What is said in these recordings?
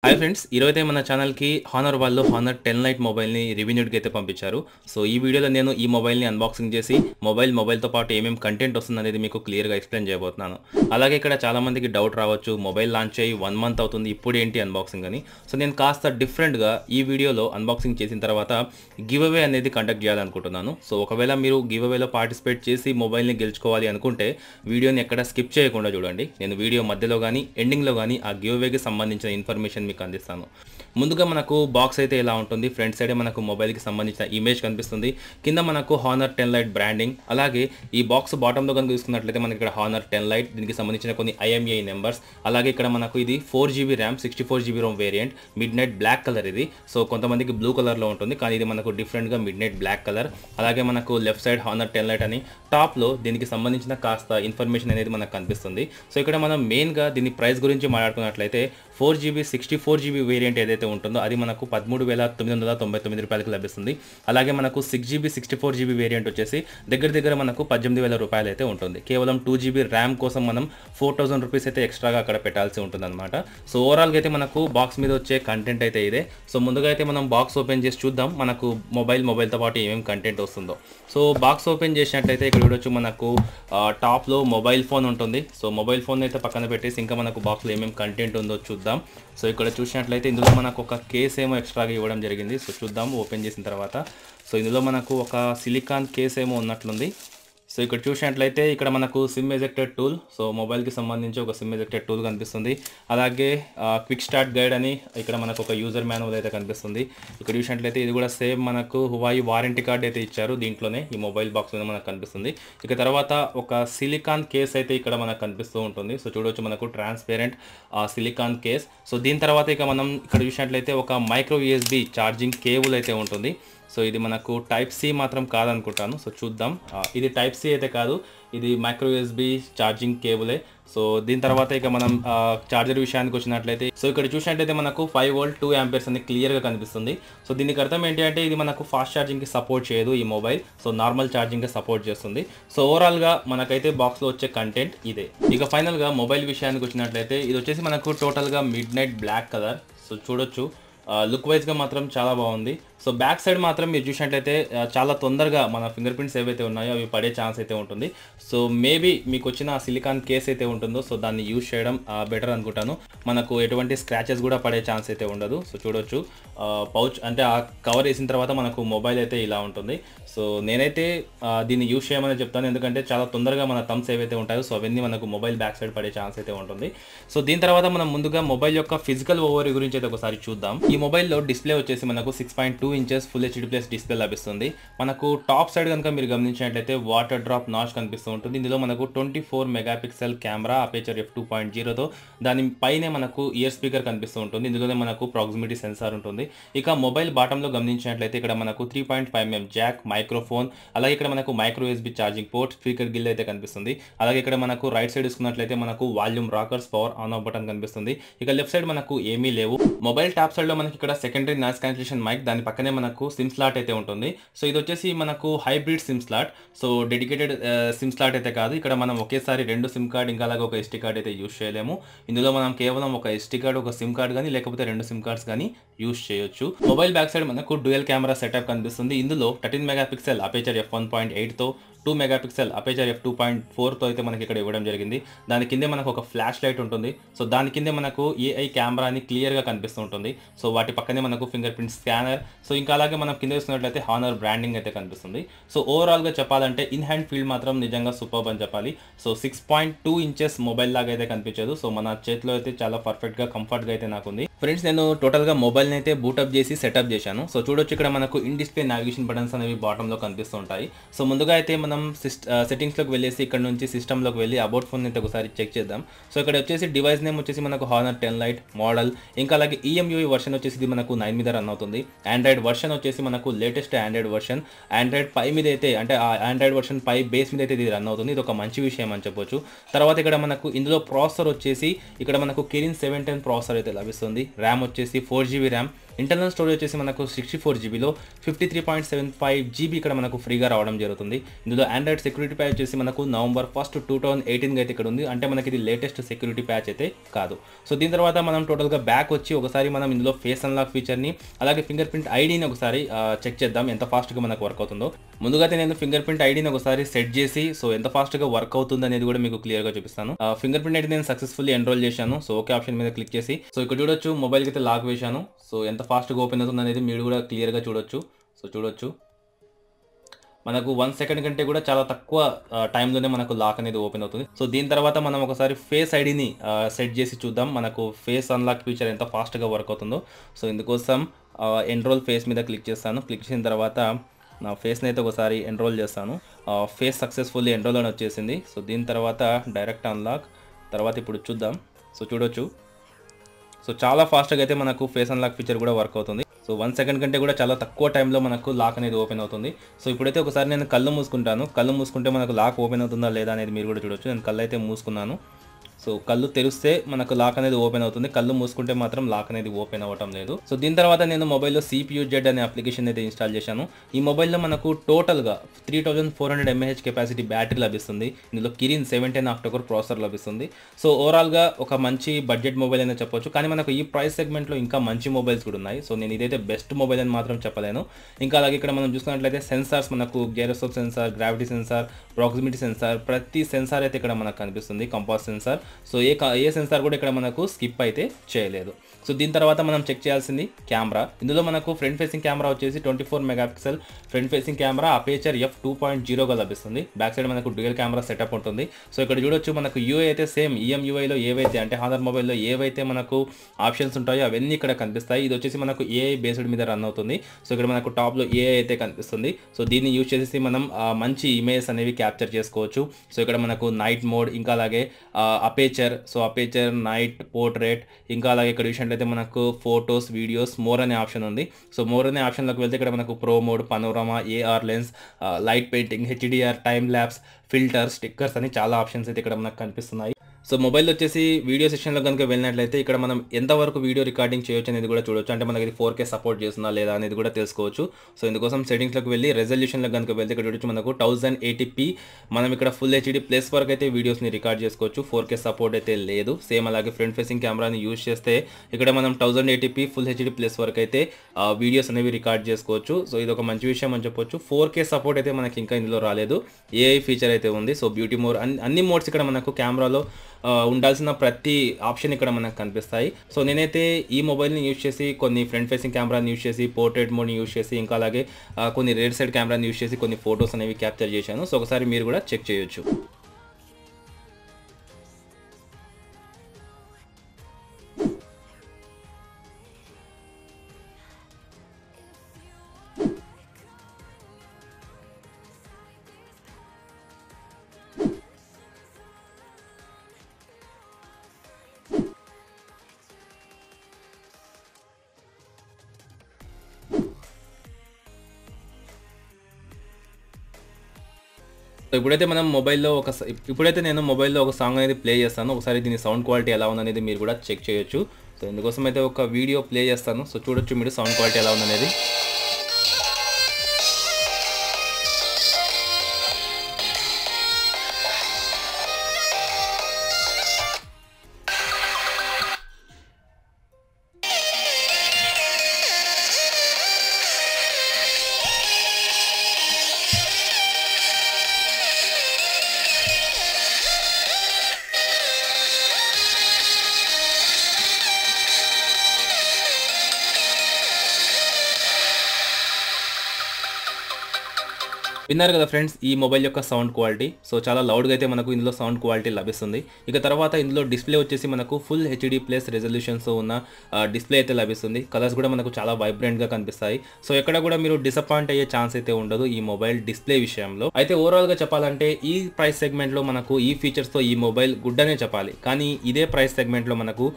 Hi friends, ఈరోజైతే మన ఛానల్‌కి హానర్ వాళ్ళు హానర్ 10 లైట్ మొబైల్‌ని రివ్యూకి అయితే పంపించారు. సో ఈ వీడియోలో నేను ఈ మొబైల్‌ని అన్బాక్సింగ్ చేసి మొబైల్‌తో పాటు ఏమేమి కంటెంట్ వస్తుందనేది మీకు క్లియర్‌గా ఎక్స్‌ప్లెయిన్ చేయబోతున్నాను. అలాగే ఇక్కడ చాలా మందికి డౌట్ రావచ్చు, మొబైల్ లాంచ్ అయ్యి 1 మంత్ అవుతుంది, ఇప్పుడు ఏంటి అన్బాక్సింగ్ అని. సో నేను కాస్త డిఫరెంట్‌గా ఈ వీడియోలో అన్బాక్సింగ్ చేసిన తర్వాత గివ్ అవే అనేది కండక్ట్ చేయాలనుకుంటున్నాను. సో ఒకవేళ మీరు గివ్ అవేలో పార్టిసిపేట్ చేసి మొబైల్‌ని గెలుచుకోవాలి అనుకుంటే వీడియోని ఎక్కడ స్కిప్ చేయకుండా చూడండి. నేను వీడియో మధ్యలో గానీ, ఎండింగ్‌లో గానీ ఆ గివ్ అవేకి సంబంధించిన ఇన్ఫర్మేషన్ మీకు అందిస్తాను. ముందుగా మనకు బాక్స్ అయితే ఇలా ఉంటుంది. ఫ్రంట్ సైడే మనకు మొబైల్‌కి సంబంధించిన ఇమేజ్ కనిపిస్తుంది. కింద మనకు హానర్ 10 లైట్ బ్రాండింగ్. అలాగే ఈ బాక్స్ బాటంలో కనుక చూసుకున్నట్లయితే మనకి ఇక్కడ హానర్ 10 లైట్, దీనికి సంబంధించిన కొన్ని IMEI నెంబర్స్. అలాగే ఇక్కడ మనకు ఇది 4GB RAM 64GB ROM variant, midnight black colour ఇది. సో కొంతమందికి బ్లూ కలర్లో ఉంటుంది, కానీ ఇది మనకు డిఫరెంట్‌గా మిడ్ నైట్ బ్లాక్ కలర్. అలాగే మనకు లెఫ్ట్ సైడ్ హానర్ 10 లైట్ అని టాప్లో దీనికి సంబంధించిన కాస్త ఇన్ఫర్మేషన్ అనేది మనకు కనిపిస్తుంది. సో ఇక్కడ మనం మెయిన్‌గా దీని ప్రైస్ గురించి మాట్లాడుకున్నట్లయితే 4GB 64GB వేరియంట్ ఏదైతే ఉంటుందో అది మనకు 13,999 రూపాయలకు లభిస్తుంది. అలాగే మనకు 6GB 64GB వేరియంట్ వచ్చేసి దగ్గర మనకు 18,000 రూపాయలు అయితే ఉంటుంది. కేవలం 2GB ర్యామ్ కోసం మనం 4,000 రూపీస్ అయితే ఎక్స్ట్రాగా అక్కడ పెట్టాల్సి ఉంటుందన్నమాట. సో ఓవరాల్గా అయితే మనకు బాక్స్ మీద వచ్చే కంటెంట్ అయితే ఇదే. సో ముందుగా అయితే మనం బాక్స్ ఓపెన్ చేసి చూద్దాం మనకు మొబైల్తో పాటు ఏమేమి కంటెంట్ వస్తుందో. సో బాక్స్ ఓపెన్ చేసినట్లయితే ఇక్కడ చూడొచ్చు మనకు టాప్లో మొబైల్ ఫోన్ ఉంటుంది. సో మొబైల్ ఫోన్ అయితే పక్కన పెట్టేసి ఇంకా మనకు బాక్స్లో ఏమేమి కంటెంట్ ఉందో చూద్దాం. సో ఇక్కడ చూసినట్లయితే ఇందులో మనకు ఒక కేస్ ఏమో ఎక్స్ట్రాగా ఇవ్వడం జరిగింది. సో చూద్దాం ఓపెన్ చేసిన తర్వాత. సో ఇందులో మనకు ఒక సిలికాన్ కేస్ ఏమో ఉన్నట్లుంది. సో ఇక్కడ చూసినట్లయితే ఇక్కడ మనకు సిమ్ ఎజెక్టెడ్ టూల్, సో మొబైల్కి సంబంధించి ఒక సిమ్ ఎజెక్టెడ్ టూల్ కనిపిస్తుంది. అలాగే క్విక్ స్టార్ట్ గైడ్ అని ఇక్కడ మనకు ఒక యూజర్ మాన్యువల్ అయితే కనిపిస్తుంది. ఇక్కడ చూసినట్లయితే ఇది కూడా సేమ్ మనకు హువాయి వారంటీ కార్డ్ అయితే ఇచ్చారు, దీంట్లోనే ఈ మొబైల్ బాక్స్లోనే మనకు కనిపిస్తుంది. ఇక తర్వాత ఒక సిలికాన్ కేస్ అయితే ఇక్కడ మనకు కనిపిస్తూ ఉంటుంది. సో చూడవచ్చు మనకు ట్రాన్స్పేరెంట్ సిలికాన్ కేస్. సో దీని తర్వాత ఇక మనం ఇక్కడ చూసినట్లయితే ఒక మైక్రో USB ఛార్జింగ్ కేబుల్ అయితే ఉంటుంది. సో ఇది మనకు టైప్ C మాత్రం కాదనుకుంటాను. సో చూద్దాం, ఇది టైప్ C అయితే కాదు, ఇది మైక్రో USB ఛార్జింగ్ కేబులే. సో దీని తర్వాత ఇక మనం ఛార్జర్ విషయానికి వచ్చినట్లయితే సో ఇక్కడ చూసినట్లయితే మనకు 5V 2A అని క్లియర్గా కనిపిస్తుంది. సో దీనికి అర్థం ఏంటి అంటే ఇది మనకు ఫాస్ట్ ఛార్జింగ్కి సపోర్ట్ చేయదు ఈ మొబైల్. సో నార్మల్ ఛార్జింగ్కి సపోర్ట్ చేస్తుంది. సో ఓవరాల్గా మనకైతే బాక్స్లో వచ్చే కంటెంట్ ఇదే. ఇక ఫైనల్గా మొబైల్ విషయానికి వచ్చినట్లయితే ఇది వచ్చేసి మనకు టోటల్గా midnight black colour. So చూడొచ్చు లుక్ వైజ్గా మాత్రం చాలా బాగుంది. సో బ్యాక్ సైడ్ మాత్రం మీరు చూసినట్లయితే చాలా తొందరగా మన ఫింగర్ ప్రింట్స్ ఏవైతే ఉన్నాయో అవి పడే ఛాన్స్ అయితే ఉంటుంది. సో మేబీ మీకు వచ్చిన సిలికాన్ కేస్ అయితే ఉంటుందో సో దాన్ని యూజ్ చేయడం బెటర్ అనుకుంటాను. మనకు ఎటువంటి స్క్రాచెస్ కూడా పడే ఛాన్స్ అయితే ఉండదు. సో చూడొచ్చు పౌచ్ అంటే ఆ కవర్ వేసిన తర్వాత మనకు మొబైల్ అయితే ఇలా ఉంటుంది. సో నేనైతే దీన్ని యూజ్ చేయమని చెప్తాను, ఎందుకంటే చాలా తొందరగా మన థమ్స్ ఏవైతే ఉంటాయో సో అవన్నీ మనకు మొబైల్ బ్యాక్ సైడ్ పడే ఛాన్స్ అయితే ఉంటుంది. సో దీని తర్వాత మనం ముందుగా మొబైల్ యొక్క ఫిజికల్ ఓవర్ గురించి అయితే ఒకసారి చూద్దాం. ఈ మొబైల్లో డిస్ప్లే వచ్చేసి మనకు 6.2 ఇంచెస్ ఫుల్ HD+ డిస్ప్లే లభిస్తుంది. మనకు టాప్ సైడ్ కనుక మీరు గమనించినట్లయితే వాటర్ డ్రాప్ నాచ్ కనిపిస్తూ ఉంటుంది. ఇందులో మనకు 24 మెగాపిక్సెల్ కెమెరా అపేచర్ f2.0తో దాని పైనే మనకు ఇయర్ స్పీకర్ కనిపిస్తూ ఉంటుంది. ఇందులోనే మనకు ప్రాక్సిమిటీ సెన్సార్ ఉంటుంది. ఇక మొబైల్ బాటంలో గమనించినట్లయితే ఇక్కడ మనకు 3.5mm జాక్, మైక్రోఫోన్, అలాగే ఇక్కడ మనకు micro USB charging port, speaker Gill అయితే కనిపిస్తుంది. అలాగే ఇక్కడ మనకు రైట్ సైడ్ చూసుకున్నట్లయితే మనకు volume rockers, power on off button కనిపిస్తుంది. ఇక లెఫ్ట్ సైడ్ మనకు ఏమీ లేవు. మొబైల్ టాప్ సైడ్ లో మనకి ఇక్కడ సెకండరీ నాయిస్ క్యాన్సిలేషన్ మైక్, దాని పక్కనే మనకు సిమ్ స్లాట్ అయితే ఉంటుంది. సో ఇది వచ్చేసి మనకు hybrid SIM slot. So dedicated SIM slot అయితే కాదు. ఇక్కడ మనం ఒకేసారి 2 సిమ్ కార్డ్ ఇంకా అలాగే ఒక SD కార్డ్ అయితే యూజ్ చేయలేము. ఇందులో మనం కేవలం ఒక SD కార్డ్, ఒక సిమ్ కార్డ్ కానీ లేకపోతే 2 సిమ్ కార్డ్స్ కానీ యూజ్ చేయొచ్చు. మొబైల్ బ్యాక్ సైడ్ మనకు డ్యూయల్ కెమెరా సెటప్ కనిపిస్తుంది. ఇందులో 13 మెగాపిక్సెల్ అపేచర్ f1.8తో 2 మెగాపిక్సెల్ అపేచర్ f2.4తో అయితే మనకి ఇక్కడ ఇవ్వడం జరిగింది. దాని కిందే మనకు ఒక ఫ్లాష్ లైట్ ఉంటుంది. సో దాని కిందే మనకు AI కెమెరా అని క్లియర్గా కనిపిస్తూ ఉంటుంది. సో వాటి పక్కనే మనకు ఫింగర్ ప్రింట్ స్కానర్, సో ఇంకా అలాగే మనం కింద చూసినట్లయితే హానర్ బ్రాండింగ్ అయితే కనిపిస్తుంది. సో ఓవరాల్గా చెప్పాలంటే ఇన్ హ్యాండ్ ఫీల్డ్ మాత్రం నిజంగా సూపర్బ్ అని చెప్పాలి. సో 6.2 ఇంచెస్ మొబైల్ లాగా అయితే కనిపించదు. సో మన చేతిలో అయితే చాలా పర్ఫెక్ట్గా కంఫర్ట్గా అయితే నాకుంది. ఫ్రెండ్స్, నేను టోటల్గా మొబైల్ని అయితే బూటప్ చేసి సెటప్ చేశాను. సో చూడొచ్చు ఇక్కడ మనకు ఇన్ డిస్ప్లే నావిగేషన్ బటన్స్ అనేవి బాటంలో కనిపిస్తూ ఉంటాయి. సో ముందుగా అయితే మనం సెట్టింగ్స్లోకి వెళ్ళేసి ఇక్కడ నుంచి సిస్టంలోకి వెళ్ళి అబౌట్ ఫోన్ అయితే ఒకసారి చెక్ చేద్దాం. సో ఇక్కడ వచ్చేసి డివైస్ నేమ్ వచ్చేసి మనకు హానర్ 10 లైట్ మోడల్, ఇంకా అలాగే EMUI వర్షన్ వచ్చేసి ఇది మనకు 9 మీద రన్ అవుతుంది. ఆండ్రాయిడ్ వర్షన్ వచ్చేసి మనకు లేటెస్ట్ ఆండ్రాయిడ్ వర్షన్, ఆండ్రాయిడ్ పై మీద అయితే అంటే ఆ ఆండ్రాయిడ్ వర్షన్ పై బేస్ మీద అయితే ఇది రన్ అవుతుంది. ఇది ఒక మంచి విషయం అని చెప్పొచ్చు. తర్వాత ఇక్కడ మనకు ఇందులో ప్రాసెసర్ వచ్చేసి ఇక్కడ మనకు Kirin 710 ప్రాసెసర్ అయితే లభిస్తుంది. ర్యామ్ వచ్చేసి 4GB ర్యామ్, ఇంటర్నల్ స్టోరేజ్ వచ్చేసి మనకు 64 జీబీలో 53.75 జీబీ ఇక్కడ మనకు ఫ్రీగా రావడం జరుగుతుంది. ఇందులో ఆండ్రాయిడ్ సెక్యూరిటీ ప్యాచ్ వచ్చేసి మనకు నవంబర్ 1, 2018 అయితే ఇక్కడ ఉంది. అంటే మనకి ఇది లేటెస్ట్ సెక్యూరిటీ ప్యాచ్ అయితే కాదు. సో దీని తర్వాత మనం టోటల్గా బ్యాక్ వచ్చి ఒకసారి మనం ఇందులో ఫేస్ అన్లాక్ ఫీచర్ని అలాగే ఫింగర్ ప్రింట్ ఐడిని ఒకసారి చెక్ చేద్దాం ఎంత ఫాస్ట్గా మనకు వర్క్ అవుతుందో. ముందుగా నేను ఫింగర్ ప్రింట్ ఐడిని ఒకసారి సెట్ చేసి సో ఎంత ఫాస్ట్గా వర్క్ అవుతుంది అనేది కూడా మీకు క్లియర్గా చూపిస్తాను. ఫింగర్ ప్రింట్ ఐడి నేను సక్సెస్ఫుల్లీ ఎన్రోల్ చేశాను. సో ఓకే ఆప్షన్ మీద క్లిక్ చేసి సో ఇక్కడ చూడొచ్చు మొబైల్కి అయితే లాక్ వేశాను. సో ఎంత ఫాస్ట్గా ఓపెన్ అవుతుంది అనేది మీరు కూడా క్లియర్గా చూడొచ్చు. సో చూడొచ్చు మనకు 1 సెకండ్ కంటే కూడా చాలా తక్కువ టైంలోనే మనకు లాక్ అనేది ఓపెన్ అవుతుంది. సో దీని తర్వాత మనం ఒకసారి ఫేస్ ఐడిని సెట్ చేసి చూద్దాం మనకు ఫేస్ అన్లాక్ ఫీచర్ ఎంత ఫాస్ట్గా వర్క్ అవుతుందో. సో ఇందుకోసం ఎన్రోల్ ఫేస్ మీద క్లిక్ చేస్తాను. క్లిక్ చేసిన తర్వాత నా ఫేస్ని అయితే ఒకసారి ఎన్రోల్ చేస్తాను. ఫేస్ సక్సెస్ఫుల్లీ ఎన్రోల్ అని వచ్చేసింది. సో దీని తర్వాత డైరెక్ట్ అన్లాక్ తర్వాత ఇప్పుడు చూద్దాం. సో చూడొచ్చు సో చాలా ఫాస్ట్గా అయితే మనకు ఫేస్ అన్లాక్ ఫీచర్ కూడా వర్క్ అవుతుంది. సో 1 సెకండ్ కంటే కూడా చాలా తక్కువ టైంలో మనకు లాక్ అనేది ఓపెన్ అవుతుంది. సో ఇప్పుడైతే ఒకసారి నేను కళ్ళు మూసుకుంటాను. కళ్ళు మూసుకుంటే మనకు లాక్ ఓపెన్ అవుతుందా లేదా అనేది మీరు కూడా చూడొచ్చు. నేను కళ్ళు అయితే మూసుకున్నాను. సో కళ్ళు తెరిస్తే మనకు లాక్ అనేది ఓపెన్ అవుతుంది. కళ్ళు మూసుకుంటే మాత్రం లాక్ అనేది ఓపెన్ అవ్వటం లేదు. సో దీని తర్వాత నేను మొబైల్లో CPU-Z అనే అప్లికేషన్ అయితే ఇన్స్టాల్ చేశాను. ఈ మొబైల్లో మనకు టోటల్గా 3400 mAh కెపాసిటీ బ్యాటరీ లభిస్తుంది. ఇందులో కిరిన్ 710 ఆక్టోకోర్ ప్రాసెసర్ లభిస్తుంది. సో ఓవరాల్గా ఒక మంచి బడ్జెట్ మొబైల్ అనేది చెప్పొచ్చు. కానీ మనకు ఈ ప్రైస్ సెగ్మెంట్లో ఇంకా మంచి మొబైల్స్ కూడా ఉన్నాయి. సో నేను ఇదైతే బెస్ట్ మొబైల్ అని మాత్రం చెప్పలేను. ఇంకా అలాగే ఇక్కడ మనం చూసుకున్నట్లయితే సెన్సార్స్ మనకు gyroscope sensor, gravity sensor, proximity sensor ప్రతి సెన్సార్ అయితే ఇక్కడ మనకు కనిపిస్తుంది. కంపాస్ సెన్సార్ సో ఏ సెన్సార్ కూడా ఇక్కడ మనకు స్కిప్ అయితే చేయలేదు. సో దీని తర్వాత మనం చెక్ చేయాల్సింది కెమెరా. ఇందులో మనకు ఫ్రంట్ ఫేసింగ్ కెమెరా వచ్చేసి 24 megapixel front facing camera aperture f2.0గా లభిస్తుంది. బ్యాక్ సైడ్ మనకు డ్యూయల్ కెమెరా సెటప్ ఉంటుంది. సో ఇక్కడ చూడొచ్చు మనకు యూఐ అయితే సేమ్ EMUIలో ఏవైతే అంటే హానర్ మొబైల్లో ఏవైతే మనకు ఆప్షన్స్ ఉంటాయో అవన్నీ ఇక్కడ కనిపిస్తాయి. ఇది వచ్చేసి మనకు AI బేస్డ్ మీద రన్ అవుతుంది. సో ఇక్కడ మనకు టాప్లో AI అయితే కనిపిస్తుంది. సో దీన్ని యూజ్ చేసి మనం మంచి ఇమేజెస్ అనేవి క్యాప్చర్ చేసుకోవచ్చు. సో ఇక్కడ మనకు నైట్ మోడ్ ఇంకా అలాగే అపేచర్ నైట్ పోర్ట్రేట్ ఇంకా అలాగే ఇక్కడ చూసినట్లయితే మనకు ఫోటోస్ వీడియోస్ మోర్ అనే ఆప్షన్ ఉంది. సో మోర్ అనే ఆప్షన్లోకి వెళ్తే ఇక్కడ మనకు pro mode, panorama, AR lens, light painting, HDR, time lapse, filters, stickers అని చాలా ఆప్షన్స్ అయితే ఇక్కడ మనకు కనిపిస్తున్నాయి. సో మొబైల్ వచ్చేసి వీడియో సెక్షన్లో కనుక వెళ్ళినట్లయితే ఇక్కడ మనం ఎంతవరకు వీడియో రికార్డింగ్ చేయొచ్చు అనేది కూడా చూడొచ్చు. అంటే మనకి 4K సపోర్ట్ చేస్తుందా లేదా అనేది కూడా తెలుసుకోవచ్చు. సో ఇందుకోసం సెట్టింగ్స్లోకి వెళ్ళి రెజల్యూషన్లో కనుక వెళ్తే ఇక్కడ చూడొచ్చు మనకు 1080p మనం ఇక్కడ ఫుల్ HD ప్లస్ వరకు అయితే వీడియోస్ని రికార్డ్ చేసుకోవచ్చు. 4K సపోర్ట్ అయితే లేదు. సేమ్ అలాగే ఫ్రంట్ ఫేసింగ్ కెమెరాని యూజ్ చేస్తే ఇక్కడ మనం 1080p ఫుల్ HD ప్లస్ వరకు అయితే వీడియోస్ అనేవి రికార్డ్ చేసుకోవచ్చు. సో ఇది ఒక మంచి విషయం అని చెప్పొచ్చు. 4K సపోర్ట్ అయితే మనకి ఇంకా ఇందులో రాలేదు. AI ఫీచర్ అయితే ఉంది. సో బ్యూటీ మోడ్ అన్ని మోడ్స్ ఇక్కడ మనకు కెమెరాలో ఉండాల్సిన ప్రతి ఆప్షన్ ఇక్కడ మనకు కనిపిస్తాయి. సో నేనైతే ఈ మొబైల్ని యూజ్ చేసి కొన్ని ఫ్రంట్ ఫేసింగ్ కెమెరాని యూజ్ చేసి పోర్ట్రేట్ మోడ్ని యూజ్ చేసి ఇంకా అలాగే కొన్ని రేర్ సైడ్ కెమెరాని యూజ్ చేసి కొన్ని ఫొటోస్ అనేవి క్యాప్చర్ చేశాను. సో ఒకసారి మీరు కూడా చెక్ చేయొచ్చు. సో ఇప్పుడైతే నేను మొబైల్లో ఒక సాంగ్ అనేది ప్లే చేస్తాను. ఒకసారి దీని సౌండ్ క్వాలిటీ ఎలా ఉందనేది మీరు కూడా చెక్ చేయొచ్చు. సో ఇందుకోసం అయితే ఒక వీడియో ప్లే చేస్తాను. సో చూడొచ్చు మీరు సౌండ్ క్వాలిటీ ఎలా ఉందనేది. విన్నారు కదా ఫ్రెండ్స్ ఈ మొబైల్ యొక్క సౌండ్ క్వాలిటీ. సో చాలా లౌడ్గా అయితే మనకు ఇందులో సౌండ్ క్వాలిటీ లభిస్తుంది. ఇక తర్వాత ఇందులో డిస్ప్లే వచ్చేసి మనకు ఫుల్ HD ప్లస్ రెజల్యూషన్స్ ఉన్న డిస్ప్లే అయితే లభిస్తుంది. కలర్స్ కూడా మనకు చాలా వైబ్రెంట్గా కనిపిస్తాయి. సో ఎక్కడ కూడా మీరు డిసప్పాయింట్ అయ్యే ఛాన్స్ అయితే ఉండదు ఈ మొబైల్ డిస్ప్లే విషయంలో. అయితే ఓవరాల్గా చెప్పాలంటే ఈ ప్రైస్ సెగ్మెంట్లో మనకు ఈ ఫీచర్స్తో ఈ మొబైల్ గుడ్ అనే చెప్పాలి. కానీ ఇదే ప్రైస్ సెగ్మెంట్లో మనకు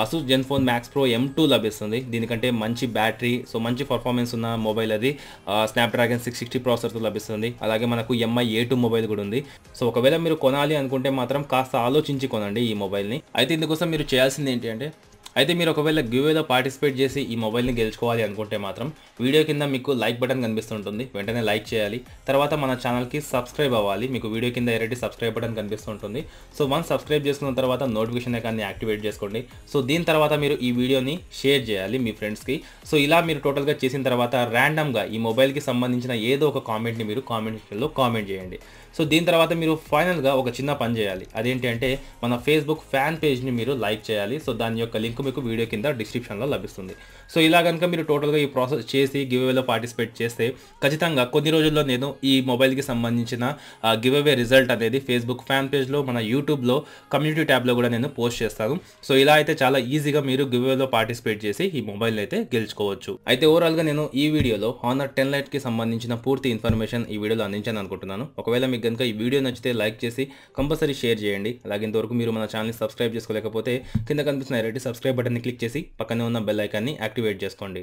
Asus Zenfone max pro M2 లభిస్తుంది. దీనికంటే మంచి బ్యాటరీ, సో మంచి పర్ఫార్మెన్స్ ఉన్న మొబైల్ అది. స్నాప్డ్రాగన్ 660 ప్రాసెసర్తో లభిస్తుంది. అలాగే మనకు MI A2 మొబైల్ కూడా ఉంది. సో ఒకవేళ మీరు కొనాలి అనుకుంటే మాత్రం కాస్త ఆలోచించి కొనండి ఈ మొబైల్ని. అయితే ఇందుకోసం మీరు చేయాల్సింది ఏంటి అంటే అయితే మీరు ఒకవేళ గివ్‌వేలో పార్టిసిపేట్ చేసి ఈ మొబైల్‌ని గెలుచుకోవాలి అనుకుంటే మాత్రం వీడియో కింద మీకు లైక్ బటన్ కనిపిస్తుంటుంది. వెంటనే లైక్ చేయాలి. తర్వాత మన ఛానల్‌కి సబ్స్క్రైబ్ అవ్వాలి. మీకు వీడియో కింద ఎర్రటి సబ్స్క్రైబ్ బటన్ కనిపిస్తుంటుంది. సో వన్స్ సబ్స్క్రైబ్ చేసుకున్న తర్వాత నోటిఫికేషన్ ఐకాన్ని యాక్టివేట్ చేసుకోండి. సో దీని తర్వాత మీరు ఈ వీడియోని షేర్ చేయాలి మీ ఫ్రెండ్స్‌కి. సో ఇలా మీరు టోటల్‌గా చేసిన తర్వాత ర్యాండమ్‌గా ఈ మొబైల్‌కి సంబంధించిన ఏదో ఒక కామెంట్‌ని మీరు కామెంట్ సెక్షన్‌లో కామెంట్ చేయండి. సో దీని తర్వాత మీరు ఫైనల్‌గా ఒక చిన్న పని చేయాలి. అదేంటి అంటే మన ఫేస్‌బుక్ ఫ్యాన్ పేజ్‌ని మీరు లైక్ చేయాలి. సో దాని యొక్క లింక్ మీకు వీడియో కింద డిస్క్రిప్షన్‌లో లభిస్తుంది. సో ఇలా గనుక మీరు టోటల్‌గా ఈ ప్రాసెస్ చేసి గివ్‌అవేలో పార్టిసిపేట్ చేస్తే ఖచ్చితంగా కొన్ని రోజుల్లో నేను ఈ మొబైల్‌కి సంబంధించిన గివ్‌అవే రిజల్ట్ అనేది ఫేస్‌బుక్ ఫ్యాన్ పేజ్‌లో, మన యూట్యూబ్‌లో కమ్యూనిటీ ట్యాబ్‌లో కూడా నేను పోస్ట్ చేస్తాను. సో ఇలా అయితే చాలా ఈజీగా మీరు గివ్‌అవేలో పార్టిసిపేట్ చేసి ఈ మొబైల్‌ని అయితే గెలుచుకోవచ్చు. అయితే ఓవరాల్‌గా నేను ఈ వీడియోలో హానర్ 10 లైట్‌కి సంబంధించిన పూర్తి ఇన్ఫర్మేషన్ ఈ వీడియోలో అందించాను అనుకుంటున్నాను. ఒకవేళ మీకు గనుక ఈ వీడియో నచ్చితే లైక్ చేసి కంపల్సరీ షేర్ చేయండి. అలాగే ఇంతవరకు మీరు మన ఛానల్‌ని సబ్స్క్రైబ్ చేసుకోలేకపోతే కింద కనిపిస్తున్న రెడ్ సబ్స్క్రైబ్ బటన్ని క్లిక్ చేసి పక్కనే ఉన్న బెల్ ఐకాన్ని యాక్టివేట్ చేసుకోండి.